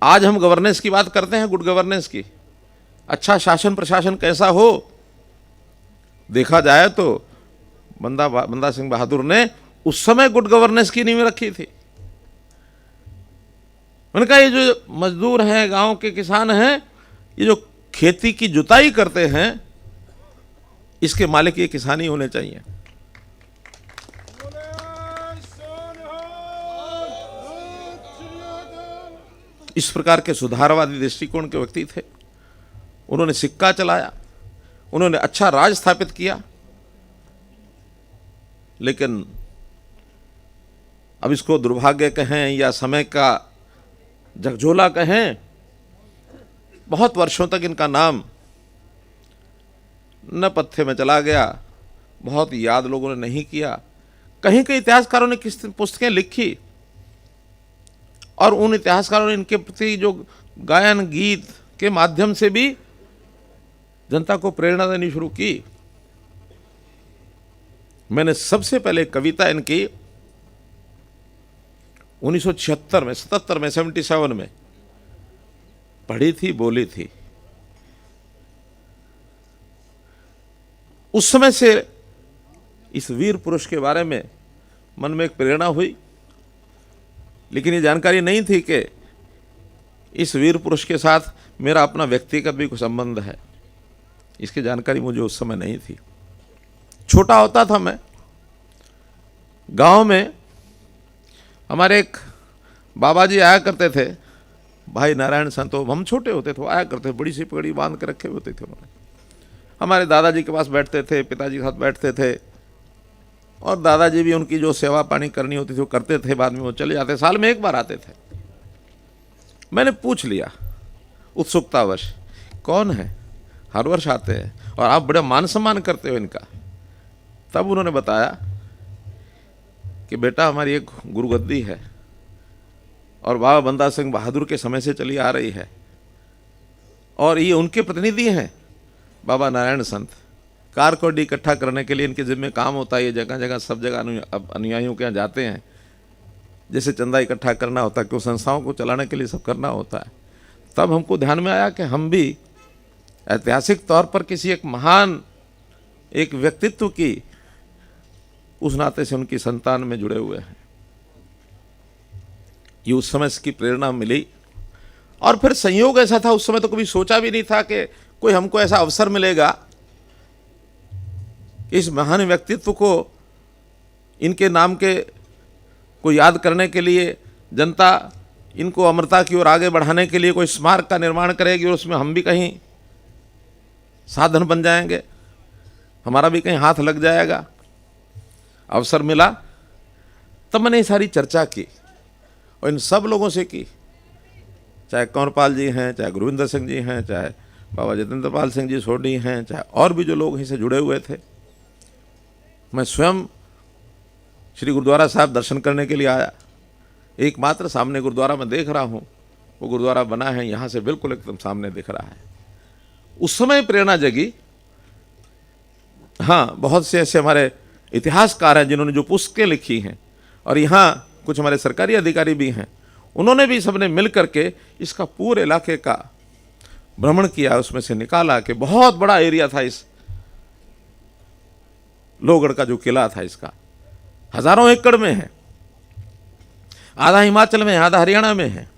आज हम गवर्नेंस की बात करते हैं, गुड गवर्नेंस की, अच्छा शासन प्रशासन कैसा हो। देखा जाए तो बंदा सिंह बहादुर ने उस समय गुड गवर्नेंस की नींव रखी थी। उनका ये जो मजदूर हैं, गांव के किसान हैं, ये जो खेती की जुताई करते हैं, इसके मालिक ये किसान ही होने चाहिए। इस प्रकार के सुधारवादी दृष्टिकोण के व्यक्ति थे। उन्होंने सिक्का चलाया, उन्होंने अच्छा राज स्थापित किया, लेकिन अब इसको दुर्भाग्य कहें या समय का झकझोला कहें, बहुत वर्षों तक इनका नाम न पत्थे में चला गया, बहुत याद लोगों ने नहीं किया। कहीं कहीं इतिहासकारों ने किस पुस्तकें लिखी और उन इतिहासकारों ने इनके प्रति जो गायन गीत के माध्यम से भी जनता को प्रेरणा देनी शुरू की। मैंने सबसे पहले कविता इनकी 1976 में, 77 में, 77 में पढ़ी थी, बोली थी। उस समय से इस वीर पुरुष के बारे में मन में एक प्रेरणा हुई, लेकिन ये जानकारी नहीं थी कि इस वीर पुरुष के साथ मेरा अपना व्यक्तिगत भी कुछ संबंध है। इसकी जानकारी मुझे उस समय नहीं थी। छोटा होता था मैं, गांव में हमारे एक बाबा जी आया करते थे, भाई नारायण संत, हम छोटे होते थे, आया करते, बड़ी सी पगड़ी बांध के रखे होते थे उन्होंने। हमारे दादाजी के पास बैठते थे, पिताजी के साथ बैठते थे, और दादाजी भी उनकी जो सेवा पानी करनी होती थी वो करते थे, बाद में वो चले जाते, साल में एक बार आते थे। मैंने पूछ लिया उत्सुकतावश, कौन है, हर वर्ष आते हैं और आप बड़ा मान सम्मान करते हो इनका। तब उन्होंने बताया कि बेटा हमारी एक गुरुगद्दी है और बाबा बंदा सिंह बहादुर के समय से चली आ रही है, और ये उनके प्रतिनिधि हैं बाबा नारायण संत। कारकोडी इकट्ठा करने के लिए इनके जिम्मे काम होता है, ये जगह जगह सब जगह अनुयायियों के यहाँ जाते हैं, जैसे चंदा इकट्ठा करना होता है, क्यों संस्थाओं को चलाने के लिए सब करना होता है। तब हमको ध्यान में आया कि हम भी ऐतिहासिक तौर पर किसी एक महान एक व्यक्तित्व की उस नाते से उनकी संतान में जुड़े हुए हैं। ये उस समय की प्रेरणा मिली, और फिर संयोग ऐसा था, उस समय तो कभी सोचा भी नहीं था कि कोई हमको ऐसा अवसर मिलेगा, इस महान व्यक्तित्व को, इनके नाम के को याद करने के लिए जनता इनको अमरता की ओर आगे बढ़ाने के लिए कोई स्मारक का निर्माण करेगी और उसमें हम भी कहीं साधन बन जाएंगे, हमारा भी कहीं हाथ लग जाएगा। अवसर मिला तब मैंने ये सारी चर्चा की और इन सब लोगों से की, चाहे कंवरपाल जी हैं, चाहे गुरविंदर सिंह जी हैं, चाहे बाबा जतेंद्र पाल सिंह जी सोडी हैं, चाहे और भी जो लोग इनसे जुड़े हुए थे। मैं स्वयं श्री गुरुद्वारा साहब दर्शन करने के लिए आया। एकमात्र सामने गुरुद्वारा मैं देख रहा हूँ, वो गुरुद्वारा बना है यहाँ से बिल्कुल एकदम सामने दिख रहा है। उस समय प्रेरणा जगी। हाँ, बहुत से ऐसे हमारे इतिहासकार हैं जिन्होंने जो पुस्तकें लिखी हैं, और यहाँ कुछ हमारे सरकारी अधिकारी भी हैं, उन्होंने भी सबने मिल करके इसका पूरे इलाके का भ्रमण किया, उसमें से निकाला कि बहुत बड़ा एरिया था इस लोहगढ़ का जो किला था, इसका हजारों एकड़ में है, आधा हिमाचल में, आधा हरियाणा में है।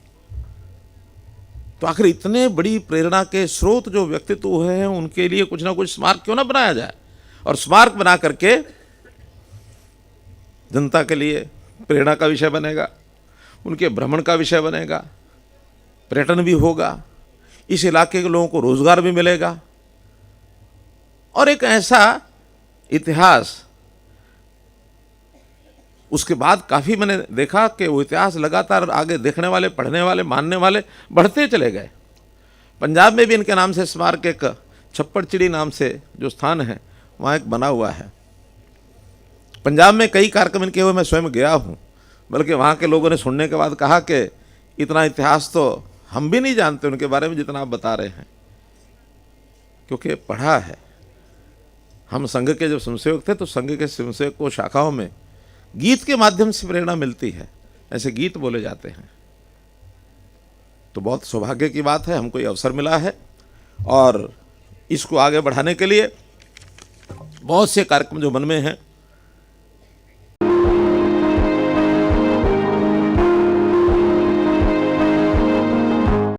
तो आखिर इतने बड़ी प्रेरणा के स्रोत जो व्यक्तित्व हुए हैं, उनके लिए कुछ ना कुछ स्मारक क्यों ना बनाया जाए, और स्मारक बना करके जनता के लिए प्रेरणा का विषय बनेगा, उनके भ्रमण का विषय बनेगा, पर्यटन भी होगा, इस इलाके के लोगों को रोजगार भी मिलेगा, और एक ऐसा इतिहास। उसके बाद काफ़ी मैंने देखा कि वो इतिहास लगातार आगे देखने वाले, पढ़ने वाले, मानने वाले बढ़ते चले गए। पंजाब में भी इनके नाम से स्मारक, एक छप्पड़ चिड़ी नाम से जो स्थान है वहाँ एक बना हुआ है। पंजाब में कई कार्यक्रम इनके हुए, मैं स्वयं गया हूँ, बल्कि वहाँ के लोगों ने सुनने के बाद कहा कि इतना इतिहास तो हम भी नहीं जानते उनके बारे में जितना आप बता रहे हैं, क्योंकि पढ़ा है। हम संघ के जब स्वयंसेवक थे तो संघ के स्वयंसेवक को शाखाओं में गीत के माध्यम से प्रेरणा मिलती है, ऐसे गीत बोले जाते हैं। तो बहुत सौभाग्य की बात है, हमको ये अवसर मिला है और इसको आगे बढ़ाने के लिए बहुत से कार्यक्रम जो मन में हैं